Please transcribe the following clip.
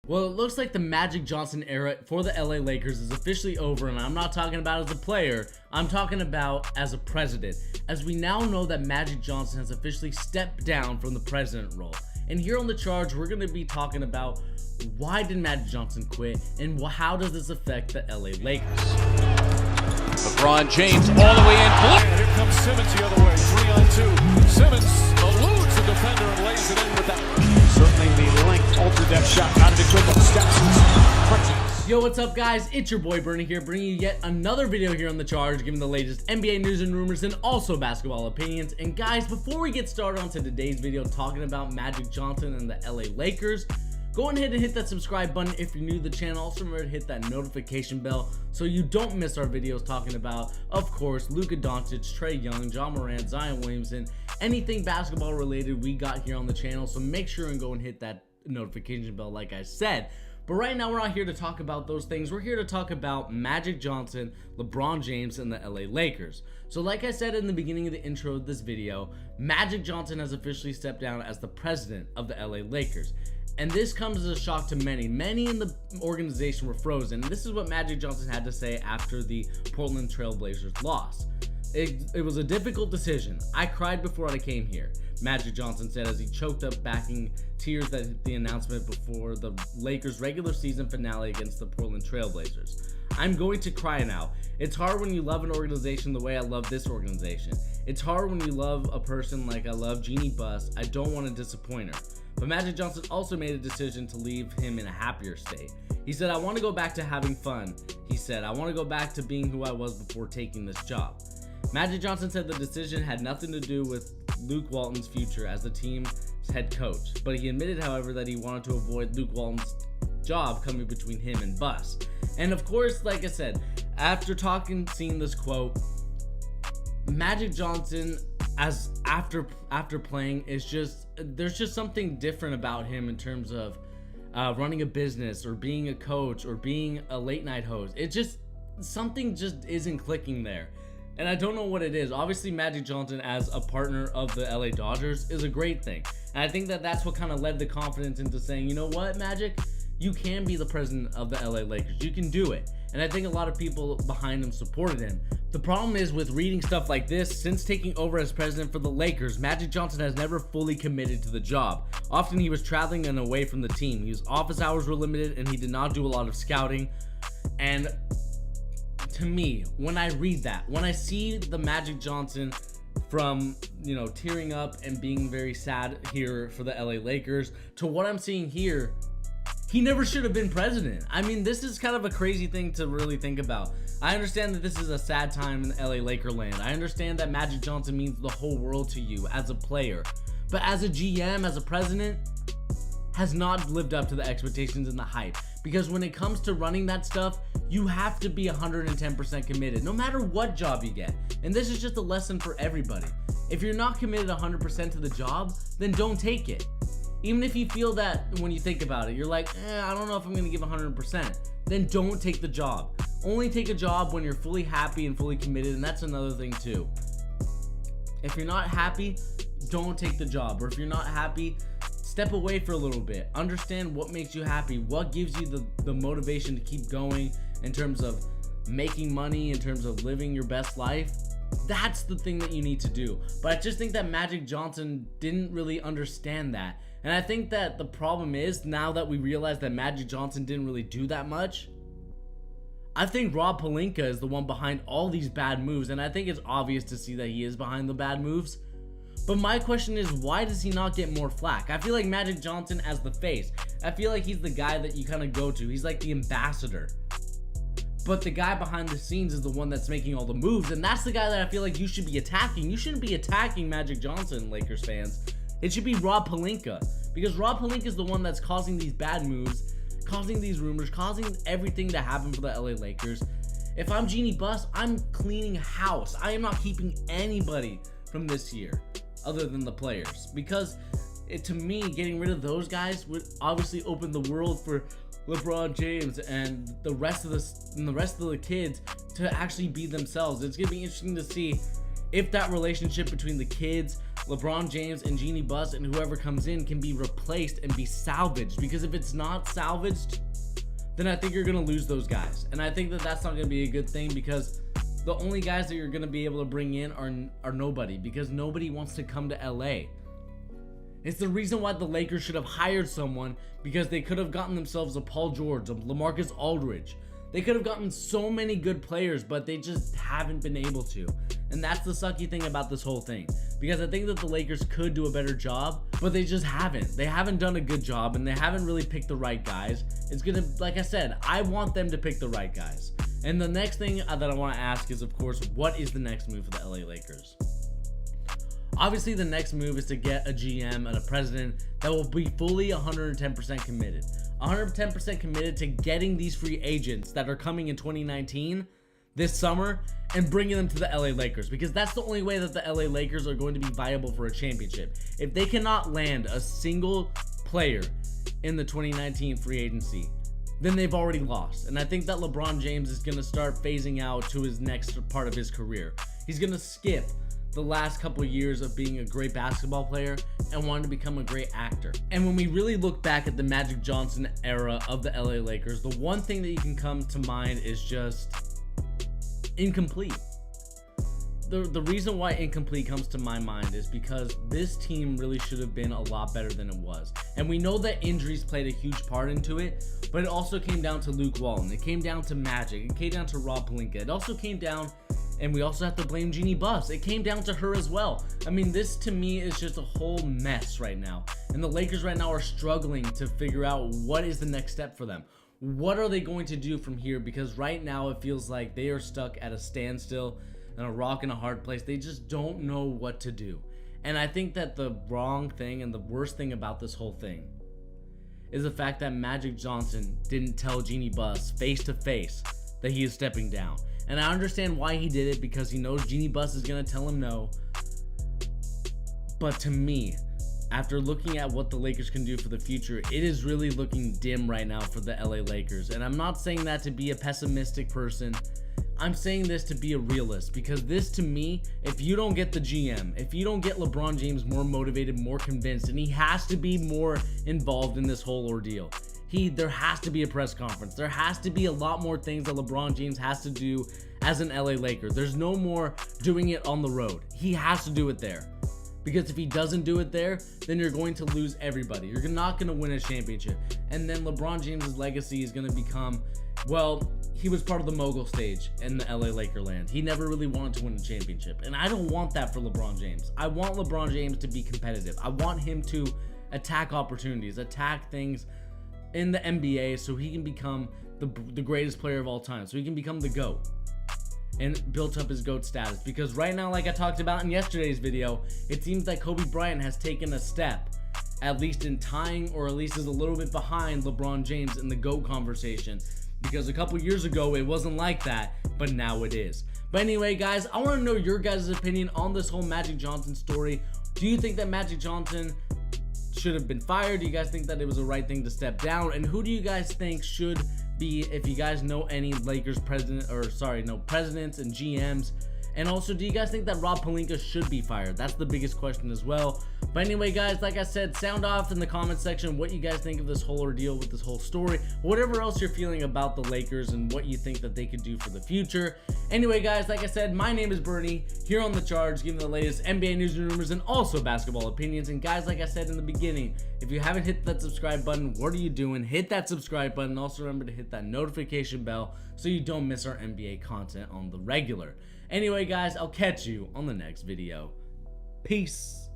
Well, it looks like the Magic Johnson era for the LA Lakers is officially over, and I'm not talking about as a player, I'm talking about as a president, as we now know that Magic Johnson has officially stepped down from the president role. And here on The Charge, we're going to be talking about why did Magic Johnson quit, and how does this affect the LA Lakers. LeBron James all the way in. And here comes Simmons the other way, 3-on-2. Simmons eludes the defender and lays it in with that. Certainly the length altered that shot out of the quick steps. Yo, what's up guys? It's your boy Bernie here, bringing you yet another video here on The Charge, giving the latest NBA news and rumors and also basketball opinions. And guys, before we get started on to today's video talking about Magic Johnson and the LA Lakers, go ahead and hit that subscribe button if you're new to the channel. Also remember to hit that notification bell so you don't miss our videos talking about, of course, Luka Doncic, Trae Young, John Morant, Zion Williamson, anything basketball related we got here on the channel. So make sure and go and hit that notification bell like I said. But right now we're not here to talk about those things. We're here to talk about Magic Johnson, LeBron James, and the LA Lakers. So like I said in the beginning of the intro of this video, Magic Johnson has officially stepped down as the president of the LA Lakers. And this comes as a shock to many. Many in the organization were frozen. And this is what Magic Johnson had to say after the Portland Trail Blazers loss. It was a difficult decision. I cried before I came here, Magic Johnson said as he choked up backing tears at the announcement before the Lakers' regular season finale against the Portland Trail Blazers. I'm going to cry now. It's hard when you love an organization the way I love this organization. It's hard when you love a person like I love Jeannie Buss. I don't want to disappoint her. But Magic Johnson also made a decision to leave him in a happier state. He said, I want to go back to having fun. He said, I want to go back to being who I was before taking this job. Magic Johnson said the decision had nothing to do with Luke Walton's future as the team's head coach. But he admitted, however, that he wanted to avoid Luke Walton's job coming between him and Buss. And of course, like I said, after seeing this quote, Magic Johnson, after playing, there's just something different about him in terms of running a business or being a coach or being a late night host. Something just isn't clicking there. And I don't know what it is. Obviously, Magic Johnson as a partner of the LA Dodgers is a great thing. And I think that that's what kind of led the confidence into saying, you know what, Magic? You can be the president of the LA Lakers. You can do it. And I think a lot of people behind him supported him. The problem is with reading stuff like this, since taking over as president for the Lakers, Magic Johnson has never fully committed to the job. Often he was traveling and away from the team. His office hours were limited and he did not do a lot of scouting. And to me, when I read that, when I see the Magic Johnson from, tearing up and being very sad here for the LA Lakers to what I'm seeing here, he never should have been president. I mean, this is kind of a crazy thing to really think about. I understand that this is a sad time in LA Laker land. I understand that Magic Johnson means the whole world to you as a player. But as a GM, as a president, has not lived up to the expectations and the hype. Because when it comes to running that stuff, you have to be 110% committed, no matter what job you get. And this is just a lesson for everybody. If you're not committed 100% to the job, then don't take it. Even if you feel that when you think about it, you're like, I don't know if I'm gonna give 100%, then don't take the job. Only take a job when you're fully happy and fully committed, and that's another thing too. If you're not happy, don't take the job. Or if you're not happy, step away for a little bit. Understand what makes you happy, what gives you the motivation to keep going in terms of making money, in terms of living your best life. That's the thing that you need to do. But I just think that Magic Johnson didn't really understand that. And I think that the problem is, now that we realize that Magic Johnson didn't really do that much, I think Rob Pelinka is the one behind all these bad moves. And I think it's obvious to see that he is behind the bad moves. But my question is, why does he not get more flack? I feel like Magic Johnson as the face, I feel like he's the guy that you kind of go to. He's like the ambassador. But the guy behind the scenes is the one that's making all the moves. And that's the guy that I feel like you should be attacking. You shouldn't be attacking Magic Johnson, Lakers fans. It should be Rob Pelinka. Because Rob Pelinka is the one that's causing these bad moves, causing these rumors, causing everything to happen for the LA Lakers. If I'm Jeannie Buss, I'm cleaning house. I am not keeping anybody from this year other than the players. Because to me, getting rid of those guys would obviously open the world for LeBron James and the rest of the kids to actually be themselves. It's gonna be interesting to see if that relationship between the kids, LeBron James and Jeanie Buss and whoever comes in can be replaced and be salvaged, because if it's not salvaged, then I think you're going to lose those guys. And I think that that's not going to be a good thing, because the only guys that you're going to be able to bring in are nobody, because nobody wants to come to LA. It's the reason why the Lakers should have hired someone, because they could have gotten themselves a Paul George, a LaMarcus Aldridge. They could have gotten so many good players, but they just haven't been able to. And that's the sucky thing about this whole thing, because I think that the Lakers could do a better job, but they just haven't. They haven't done a good job, and they haven't really picked the right guys. It's gonna, like I said, I want them to pick the right guys. And the next thing that I want to ask is, of course, what is the next move for the LA Lakers? Obviously, the next move is to get a GM and a president that will be fully 110% committed. 110% committed to getting these free agents that are coming in 2019 this summer and bringing them to the LA Lakers, because that's the only way that the LA Lakers are going to be viable for a championship. If they cannot land a single player in the 2019 free agency, then they've already lost. And I think that LeBron James is going to start phasing out to his next part of his career. He's going to skip the last couple years of being a great basketball player and wanted to become a great actor. And when we really look back at the Magic Johnson era of the LA Lakers, the one thing that you can come to mind is just incomplete. The reason why incomplete comes to my mind is because this team really should have been a lot better than it was. And we know that injuries played a huge part into it, but it also came down to Luke Walton. It came down to Magic. It came down to Rob Pelinka. It also came down, and we also have to blame Jeanie Buss. It came down to her as well. I mean, this to me is just a whole mess right now. And the Lakers right now are struggling to figure out what is the next step for them. What are they going to do from here? Because right now it feels like they are stuck at a standstill and a rock in a hard place. They just don't know what to do. And I think that the wrong thing and the worst thing about this whole thing is the fact that Magic Johnson didn't tell Jeanie Buss face to face that he is stepping down. And I understand why he did it, because he knows Jeanie Buss is going to tell him no. But to me, after looking at what the Lakers can do for the future, it is really looking dim right now for the LA Lakers. And I'm not saying that to be a pessimistic person. I'm saying this to be a realist, because this to me, if you don't get the GM, if you don't get LeBron James more motivated, more convinced, and he has to be more involved in this whole ordeal. There has to be a press conference. There has to be a lot more things that LeBron James has to do as an LA Laker. There's no more doing it on the road. He has to do it there. Because if he doesn't do it there, then you're going to lose everybody. You're not going to win a championship. And then LeBron James' legacy is going to become, well, he was part of the mogul stage in the LA Laker land. He never really wanted to win a championship. And I don't want that for LeBron James. I want LeBron James to be competitive. I want him to attack opportunities, attack things in the NBA, so he can become the greatest player of all time, so he can become the GOAT and built up his GOAT status. Because right now, like I talked about in yesterday's video, it seems that Kobe Bryant has taken a step, at least in tying, or at least is a little bit behind LeBron James in the GOAT conversation, because a couple years ago it wasn't like that, but now it is. But anyway, guys, I want to know your guys' opinion on this whole Magic Johnson story. Do you think that Magic Johnson should have been fired? Do you guys think that it was the right thing to step down? And who do you guys think should be, if you guys know any Lakers presidents and GMs? And also, do you guys think that Rob Pelinka should be fired? That's the biggest question as well. But anyway, guys, like I said, sound off in the comment section what you guys think of this whole ordeal with this whole story, whatever else you're feeling about the Lakers and what you think that they could do for the future. Anyway, guys, like I said, my name is Bernie, here on The Charge, giving the latest NBA news and rumors and also basketball opinions. And guys, like I said in the beginning, if you haven't hit that subscribe button, what are you doing? Hit that subscribe button. Also remember to hit that notification bell so you don't miss our NBA content on the regular. Anyway, guys, I'll catch you on the next video. Peace.